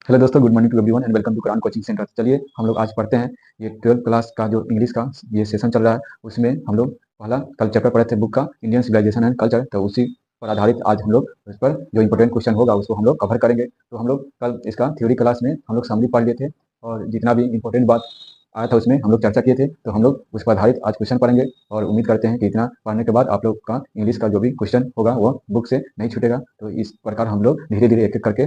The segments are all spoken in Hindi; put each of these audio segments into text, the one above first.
हेलो दोस्तों, good morning to everyone and welcome to Quran coaching centre. चलिए हम लोग आज पढ़ते हैं। ये 12th क्लास का जो इंग्लिश का ये सेशन चल रहा है, उसमें हम लोग पहला कल चैप्टर पढ़े थे बुक का इंडियन सिविलाइजेशन एंड कल्चर। तो उसी पर आधारित आज हम लोग उस पर जो इंपॉर्टेंट क्वेश्चन होगा उसको हम लोग कवर करेंगे। तो हम लोग कल इसका थ्योरी क्लास में हम लोग समरी पढ़ लिए थे और जितना भी इंपॉर्टेंट बात आया था उसमें हम लोग चर्चा किए थे। तो हम लोग उस पर आधारित आज क्वेश्चन पढ़ेंगे और उम्मीद करते हैं कि इतना पढ़ने के बाद आप लोग का इंग्लिश का जो भी क्वेश्चन होगा वो बुक से नहीं छूटेगा। तो इस प्रकार हम लोग धीरे धीरे एक एक करके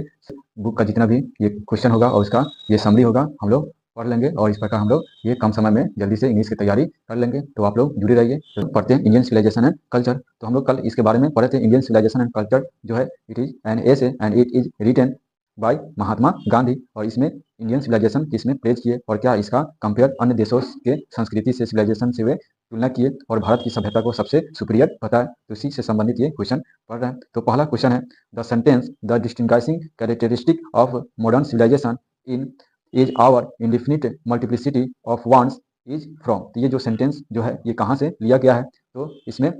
बुक का जितना भी ये क्वेश्चन होगा और उसका ये समरी होगा हम लोग पढ़ लेंगे और इस प्रकार हम लोग ये कम समय में जल्दी से इंग्लिश की तैयारी कर लेंगे। तो आप लोग जुड़े रहिए। तो पढ़ते हैं इंडियन सिविलाइजेशन एंड कल्चर। तो हम लोग कल इसके बारे में पढ़े थे। इंडियन सिविलाइजेशन एंड कल्चर जो है it is an essay and it is written by Mahatma Gandhi. और इसमें इंडियन सिविलाइजेशन किसमें प्रेज किए और क्या इसका कंपेयर अन्य देशों के संस्कृति से सिविलाइजेशन से वे तुलना किए और भारत की सभ्यता को सबसे सुपीरियर बताया। तो इसी से संबंधित ये क्वेश्चन पढ़ रहे हैं। तो पहला क्वेश्चन है the sentence the distinguishing characteristic of modern civilisation in is our indefinite multiplicity of wants is from. तो ये जो सेंटेंस जो है ये कहाँ से लिया गया है? तो इसमें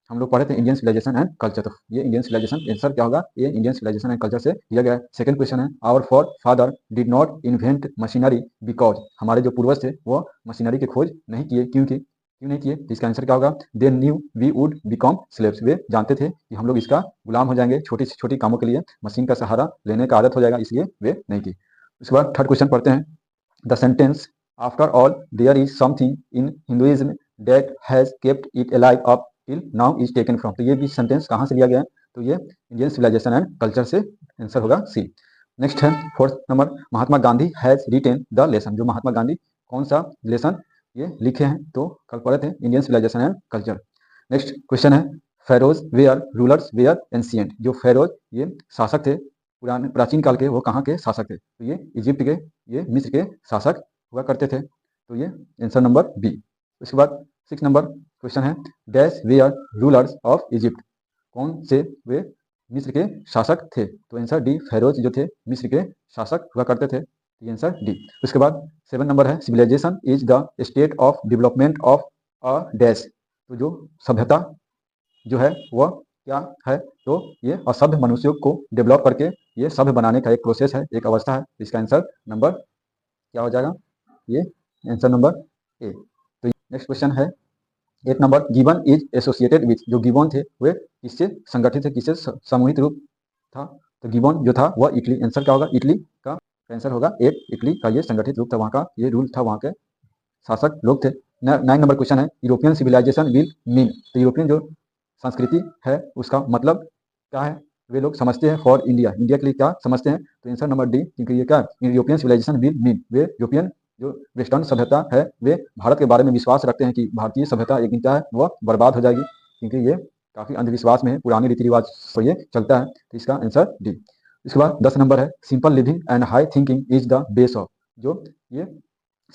हम लोग पढ़े थे इंडियन सिविलाइजेशन एंड कल्चर। तो ये इंडियन सिविलाइजेशन आंसर क्या होगा? ये इंडियन सिविलाइजेशन एंड कल्चर से लिया गया है। सेकंड क्वेश्चन है our father did not invent machinery because. हमारे जो पूर्वज थे वो मशीनरी की खोज नहीं किए, क्यों नहीं किए? तो इसका आंसर क्या होगा? They knew we would become slaves. वे जानते थे कि हम लोग इसका गुलाम हो जाएंगे, छोटी से छोटी कामों के लिए मशीन का सहारा लेने का आदत हो जाएगा, इसलिए वे नहीं की। उसके बाद थर्ड क्वेश्चन पढ़ते हैं। The sentence after all there is something in Hinduism that has kept it alive up till now is taken from. तो ये भी सेंटेंस कहाँ से लिया गया है? तो ये इंडियन सिविलाइजेशन एंड कल्चर से आंसर होगा सी। नेक्स्ट है fourth number, Mahatma Gandhi has retain the lesson. जो महात्मा गांधी कौन सा लेसन ये लिखे हैं? तो कल पढ़े थे Indian civilization and culture. Next question है pharaohs were rulers were ancient. जो फेरोज ये शासक थे पुराने प्राचीन काल के, वो कहाँ के शासक थे? तो ये इजिप्ट के, ये मिस्र के शासक हुआ करते थे। तो ये आंसर नंबर बी। उसके बाद 6 नंबर क्वेश्चन है dash were rulers of Egypt. कौन से वे मिस्र के शासक थे? तो आंसर डी, फेरोज जो थे मिस्र के शासक हुआ करते थे। ये आंसर डी। उसके बाद 7 नंबर है civilisation is the state of development of a dash. तो जो सभ्यता जो है वह क्या है? तो ये असभ्य मनुष्यों को डेवलप करके ये सभ्य बनाने का एक प्रोसेस है, एक अवस्था है। इसका आंसर नंबर क्या हो जाएगा? ये आंसर नंबर ए। तो नेक्स्ट क्वेश्चन है 8 number given is associated with. जो गिवन थे वे किससे संगठित थे, किससे सामूहिक रूप था? तो गिवन जो था वह इटली। आंसर क्या होगा? इटली का आंसर होगा ए। इटली का ये संगठित रूप था, वहाँ का ये रूल था, वहाँ के शासक लोग थे। 9 नंबर क्वेश्चन है यूरोपियन सिविलाइजेशन विल मीन। तो यूरोपियन जो संस्कृति है उसका मतलब क्या है? वे लोग समझते हैं फॉर इंडिया, इंडिया के लिए क्या समझते हैं? तो आंसर नंबर डी, क्योंकि ये क्या यूरोपियन सिविलाइजेशन विल मीन, वे यूरोपियन जो वेस्टर्न सभ्यता है वे भारत के बारे में विश्वास रखते हैं कि भारतीय सभ्यता एक दिन क्या है वह बर्बाद हो जाएगी, क्योंकि ये काफ़ी अंधविश्वास में है, पुराने रीति रिवाज पर ये चलता है। तो इसका आंसर डी। इसके बाद 10 नंबर है simple living and high thinking is the base of. जो ये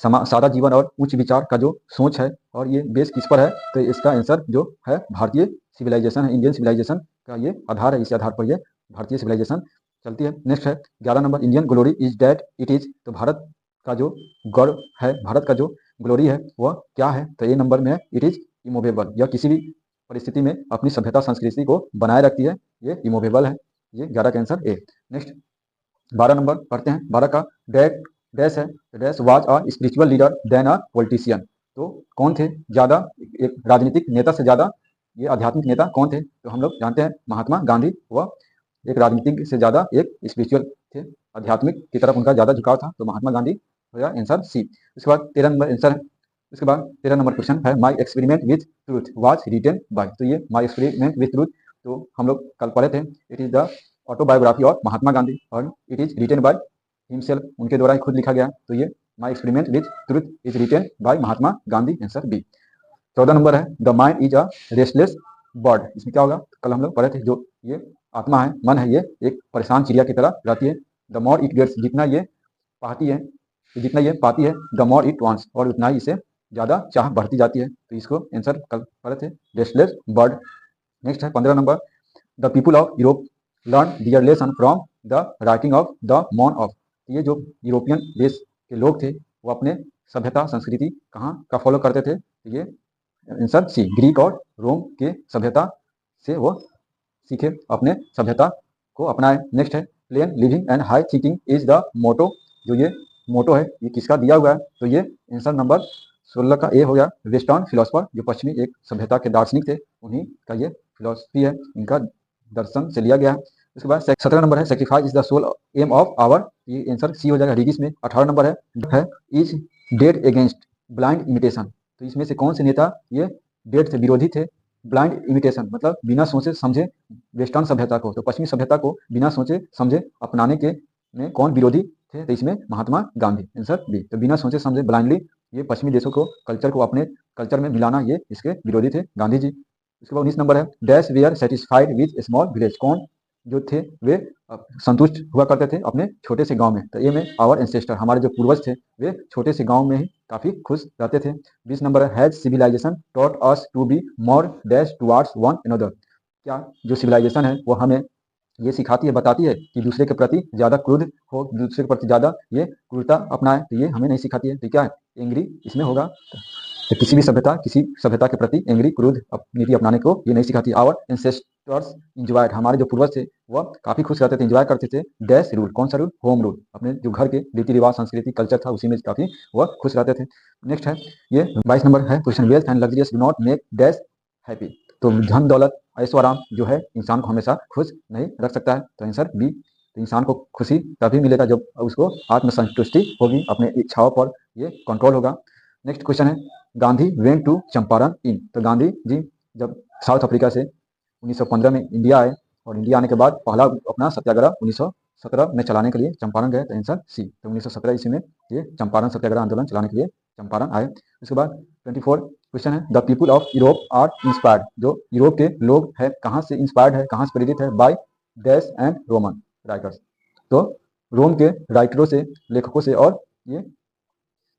सादा जीवन और उच्च विचार का जो सोच है और ये बेस किस पर है? तो इसका आंसर जो है भारतीय सिविलाइजेशन है, इंडियन सिविलाइजेशन का ये आधार है, इसी आधार पर ये भारतीय सिविलाइजेशन चलती है। नेक्स्ट है 11 number Indian glory is that it is. तो भारत का जो गौरव है, भारत का जो ग्लोरी है वह क्या है? तो ये नंबर में है इट इज इमूवेबल। यह किसी भी परिस्थिति में अपनी सभ्यता संस्कृति को बनाए रखती है, ये इमूवेबल है। ये 11 का आंसर ए। नेक्स्ट 12 नंबर पढ़ते हैं। 12 का डैट डैश है, dash was a spiritual leader then a politician. तो कौन थे ज़्यादा, एक राजनीतिक नेता से ज़्यादा ये आध्यात्मिक नेता कौन थे? तो हम लोग जानते हैं महात्मा गांधी। वह एक राजनीतिक से ज़्यादा एक स्पिरिचुअल थे, आध्यात्मिक की तरफ उनका ज़्यादा झुकाव था। तो महात्मा गांधी हो गया आंसर सी। उसके बाद 13 नंबर आंसर है। उसके बाद 13 नंबर क्वेश्चन है माई experiment with truth was written by. तो ये माई एक्सपेरिमेंट विथ ट्रूथ तो हम लोग कल पढ़े थे it is the autobiography of Mahatma Gandhi और it is written by himself, उनके द्वारा ही खुद लिखा गया। तो ये my experiment with truth is written by Mahatma Gandhi, answer B. 14 number है the mind is a restless bird. इसमें क्या होगा? कल हम लोग पढ़े थे जो ये आत्मा है, मन है, ये एक परेशान चिड़िया की तरह रहती है। द मोर इट गेट्स, जितना ये पाती है, जितना ये पाती है द मोर इट वांट्स, और उतना ही इसे ज़्यादा चाह बढ़ती जाती है। तो इसको आंसर कल पढ़े थे रेस्टलेस बर्ड। नेक्स्ट है 15 number the people of Europe learn their lesson from the writing of the man of. ये जो यूरोपियन देश के लोग थे वो अपने सभ्यता संस्कृति कहाँ का फॉलो करते थे? तो ये आंसर सी, ग्रीक और रोम के सभ्यता से वो सीखे, अपने सभ्यता को अपनाए। नेक्स्ट है plain living and high thinking is the motto. जो ये मोटो है ये किसका दिया हुआ है, तो ये आंसर नंबर 16 का ए हो गया। वेस्टर्न फिलोसफर, जो पश्चिमी एक सभ्यता के दार्शनिक थे, उन्हीं का ये फिलोसफी है, इनका दर्शन से लिया गया है। उसके बाद 17 नंबर है sacrifice is the sole aim of our, ये आंसर सी हो जाएगा रिगिस में। 18 नंबर है is dead against blind imitation, तो इसमें से कौन से नेता ये डेड से विरोधी थे, ब्लाइंड इमिटेशन मतलब बिना सोचे समझे वेस्टर्न सभ्यता को, तो पश्चिमी सभ्यता को बिना सोचे समझे अपनाने के में कौन विरोधी थे, तो इसमें महात्मा गांधी, आंसर बी। तो बिना सोचे समझे ब्लाइंडली ये पश्चिमी देशों को कल्चर को अपने कल्चर में मिलाना, ये इसके विरोधी थे गांधी जी। उसके बाद 19 नंबर है dash we are satisfied with small village, कौन जो थे वे संतुष्ट हुआ करते थे अपने छोटे से गांव में, तो ये में आवर एंसेस्टर, हमारे जो पूर्वज थे वे छोटे से गांव में ही काफी खुश रहते थे। 20 नंबर है has civilisation taught us to be more dash towards one another, क्या जो सिविलाइजेशन है वो हमें ये सिखाती है, बताती है कि दूसरे के प्रति ज्यादा क्रोध हो, दूसरे के प्रति ज्यादा ये क्रूरता अपनाए, तो ये हमें नहीं सिखाती है, तो क्या है एंग्री इसमें होगा। तो किसी सभ्यता के प्रति एंग्री क्रोध नीति अपनाने को ये नहीं सिखाती। आवर एंसेस्टर्स इंजॉयड, हमारे जो पूर्वज थे वह काफी खुश रहते थे, इंजॉय करते थे डैश रूल, कौन सा रूल, होम रूल, अपने जो घर के रीति रिवाज संस्कृति कल्चर था उसी में काफी वह खुश रहते थे। नेक्स्ट है ये 22 नंबर है question wealth and luxurious do not make dash happy, तो धन दौलत ऐशो आराम जो है इंसान को हमेशा खुश नहीं रख सकता है, तो आंसर बी। तो इंसान को खुशी तभी मिलेगा जब उसको आत्मसंतुष्टि होगी, अपने इच्छाओं पर ये कंट्रोल होगा। नेक्स्ट क्वेश्चन है गांधी वेंट टू चंपारण इन, तो गांधी जी जब साउथ अफ्रीका से 1915 में इंडिया आए और इंडिया आने के बाद पहला अपना सत्याग्रह 1917 में चलाने के लिए चंपारण गए, तो आंसर सी। तो 1917 ईस्वी में ये चंपारण सत्याग्रह आंदोलन चलाने के लिए चंपारण आए। उसके बाद 24 क्वेश्चन है the people of Europe are inspired, जो यूरोप के लोग है कहाँ से इंस्पायर्ड है, कहाँ से प्रेरित है, by dash and Roman writers, तो रोम के राइटरों से, लेखकों से, और ये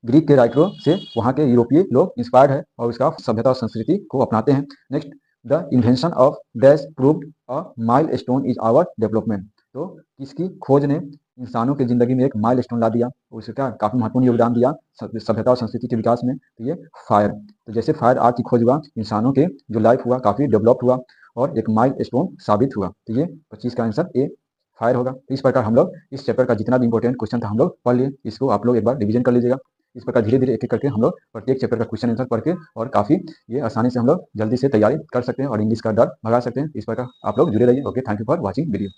ग्रीक के राइटरों से वहाँ के यूरोपीय लोग इंस्पायर्ड है और उसका सभ्यता और संस्कृति को अपनाते हैं। Next the invention of dash proved a milestone is our development, तो किसकी खोज ने इंसानों की जिंदगी में एक माइल स्टोन ला दिया, उसका क्या काफी महत्वपूर्ण योगदान दिया सभ्यता और संस्कृति के विकास में, तो ये फायर, तो जैसे फायर आग की खोज हुआ इंसानों के जो लाइफ हुआ काफी डेवलप हुआ और एक माइल स्टोन साबित हुआ, तो ये 25 का आंसर ए फायर होगा। इस प्रकार हम लोग इस चैप्टर का जितना भी इंपॉर्टेंट क्वेश्चन था हम लोग पढ़ लिए, इसको आप लोग एक बार रिवीजन कर लीजिएगा। इस प्रकार धीरे धीरे एक एक करके हम लोग प्रत्येक चैप्टर का क्वेश्चन आंसर पढ़ के और काफी ये आसानी से हम लोग जल्दी से तैयारी कर सकते हैं और इंग्लिश का डर भगा सकते हैं। इस प्रकार आप लोग जुड़े रहिए। Okay, thank you for watching video.